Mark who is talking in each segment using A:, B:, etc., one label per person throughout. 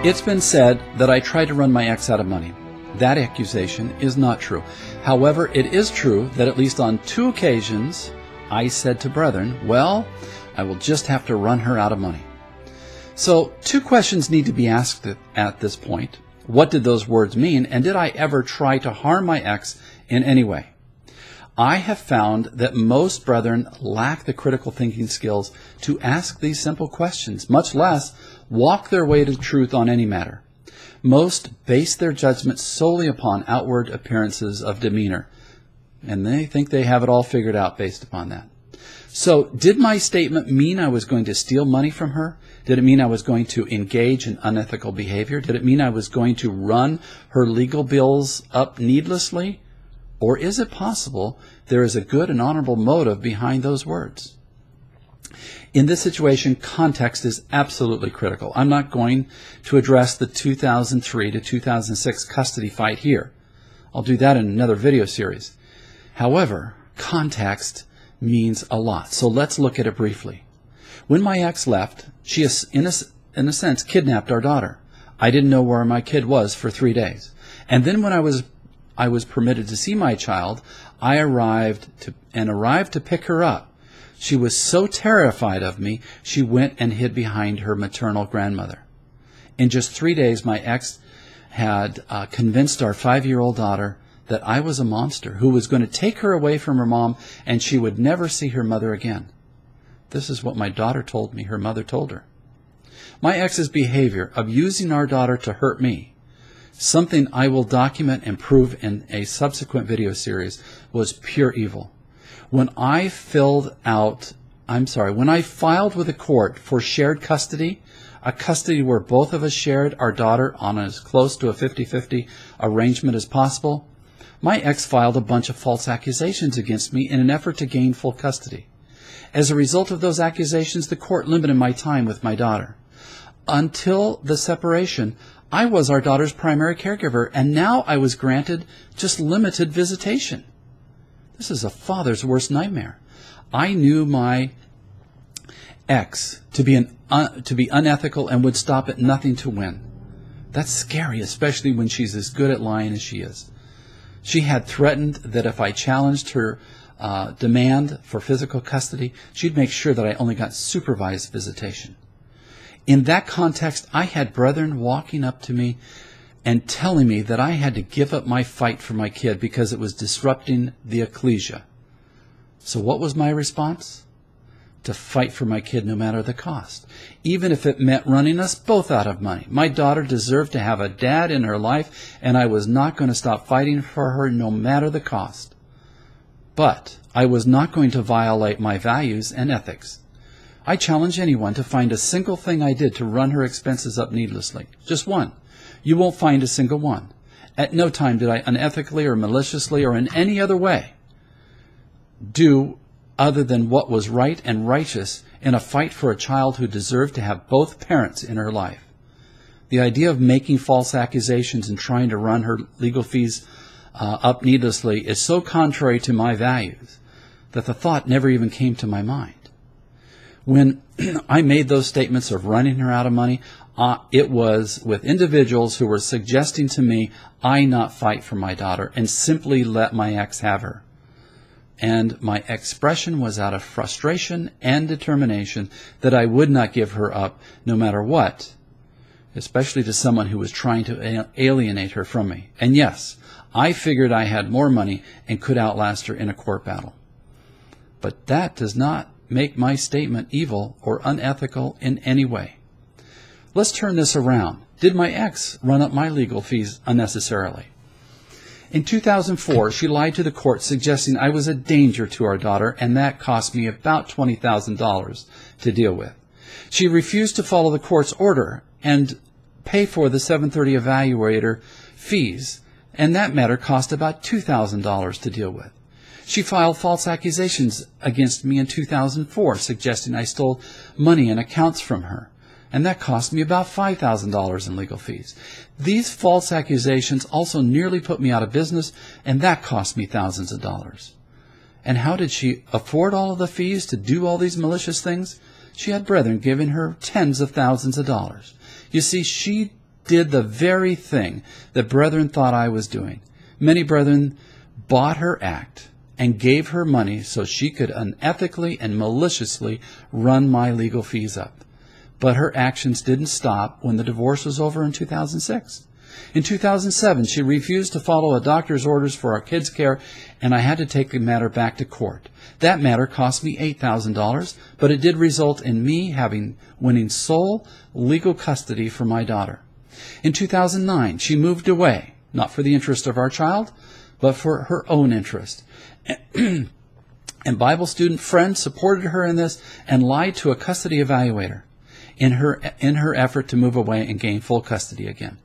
A: It's been said that I tried to run my ex out of money. That accusation is not true. However, it is true that at least on 2 occasions, I said to brethren, well, I will just have to run her out of money. So 2 questions need to be asked at this point. What did those words mean, and did I ever try to harm my ex in any way? I have found that most brethren lack the critical thinking skills to ask these simple questions, much less walk their way to truth on any matter. Most base their judgment solely upon outward appearances of demeanor, and they think they have it all figured out based upon that. So, did my statement mean I was going to steal money from her? Did it mean I was going to engage in unethical behavior? Did it mean I was going to run her legal bills up needlessly? Or is it possible there is a good and honorable motive behind those words? In this situation, context is absolutely critical. I'm not going to address the 2003 to 2006 custody fight here. I'll do that in another video series. However, context means a lot, so let's look at it briefly. When my ex left, she, in a sense, kidnapped our daughter. I didn't know where my kid was for 3 days. And then when I was permitted to see my child, I arrived to pick her up. She was so terrified of me, she went and hid behind her maternal grandmother. In just 3 days, my ex had convinced our 5-year-old daughter that I was a monster who was going to take her away from her mom and she would never see her mother again. This is what my daughter told me her mother told her. My ex's behavior of using our daughter to hurt me, something I will document and prove in a subsequent video series, was pure evil. When I filed with the court for shared custody, a custody where both of us shared our daughter on as close to a 50-50 arrangement as possible, my ex filed a bunch of false accusations against me in an effort to gain full custody. As a result of those accusations, the court limited my time with my daughter. Until the separation, I was our daughter's primary caregiver, and now I was granted just limited visitation. This is a father's worst nightmare. I knew my ex to be unethical and would stop at nothing to win. That's scary, especially when she's as good at lying as she is. She had threatened that if I challenged her demand for physical custody, she'd make sure that I only got supervised visitation. In that context, I had brethren walking up to me and telling me that I had to give up my fight for my kid because it was disrupting the ecclesia. So what was my response? To fight for my kid no matter the cost, even if it meant running us both out of money. My daughter deserved to have a dad in her life, and I was not going to stop fighting for her no matter the cost. But I was not going to violate my values and ethics. I challenge anyone to find a single thing I did to run her expenses up needlessly. Just one. You won't find a single one. At no time did I unethically or maliciously or in any other way do other than what was right and righteous in a fight for a child who deserved to have both parents in her life. The idea of making false accusations and trying to run her legal fees up needlessly is so contrary to my values that the thought never even came to my mind. When I made those statements of running her out of money, it was with individuals who were suggesting to me I not fight for my daughter and simply let my ex have her. And my expression was out of frustration and determination that I would not give her up no matter what, especially to someone who was trying to alienate her from me. And yes, I figured I had more money and could outlast her in a court battle. But that does not make my statement evil or unethical in any way. Let's turn this around. Did my ex run up my legal fees unnecessarily? In 2004, she lied to the court suggesting I was a danger to our daughter, and that cost me about $20,000 to deal with. She refused to follow the court's order and pay for the 730 evaluator fees, and that matter cost about $2,000 to deal with. She filed false accusations against me in 2004, suggesting I stole money and accounts from her, and that cost me about $5,000 in legal fees. These false accusations also nearly put me out of business, and that cost me thousands of dollars. And how did she afford all of the fees to do all these malicious things? She had brethren giving her tens of thousands of dollars. You see, she did the very thing that brethren thought I was doing. Many brethren bought her act and gave her money so she could unethically and maliciously run my legal fees up. But her actions didn't stop when the divorce was over in 2006. In 2007, she refused to follow a doctor's orders for our kids' care, and I had to take the matter back to court. That matter cost me $8,000, but it did result in me winning sole legal custody for my daughter. In 2009, she moved away, not for the interest of our child, but for her own interest. And Bible student friends supported her in this and lied to a custody evaluator in her effort to move away and gain full custody again.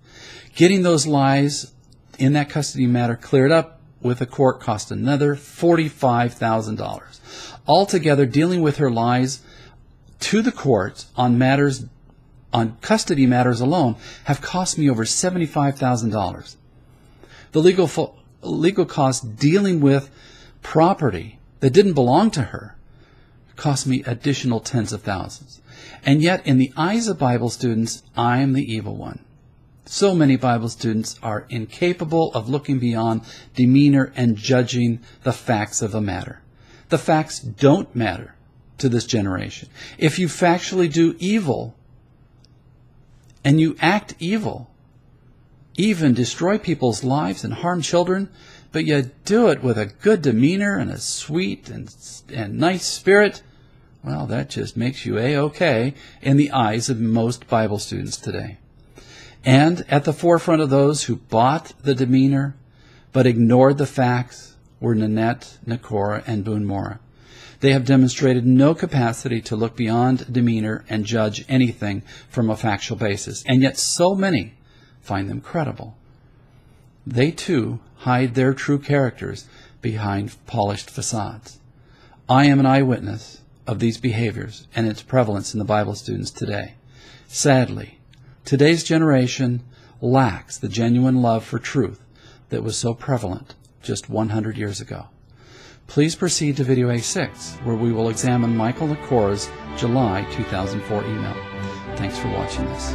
A: Getting those lies in that custody matter cleared up with a court cost another $45,000. Altogether, dealing with her lies to the court on custody matters alone have cost me over $75,000. The legal costs dealing with property that didn't belong to her cost me additional tens of thousands. And yet, in the eyes of Bible students, I am the evil one. So many Bible students are incapable of looking beyond demeanor and judging the facts of a matter. The facts don't matter to this generation. If you factually do evil and you act evil, even destroy people's lives and harm children, but you do it with a good demeanor and a sweet and nice spirit, well, that just makes you A-OK in the eyes of most Bible students today. And at the forefront of those who bought the demeanor but ignored the facts were Nanette, Nakora, and Boone Mora. They have demonstrated no capacity to look beyond demeanor and judge anything from a factual basis, and yet so many find them credible. They too hide their true characters behind polished facades. I am an eyewitness of these behaviors and its prevalence in the Bible students today. Sadly, today's generation lacks the genuine love for truth that was so prevalent just 100 years ago. Please proceed to video A6, where we will examine Michael Nakora's July 2004 email. Thanks for watching this.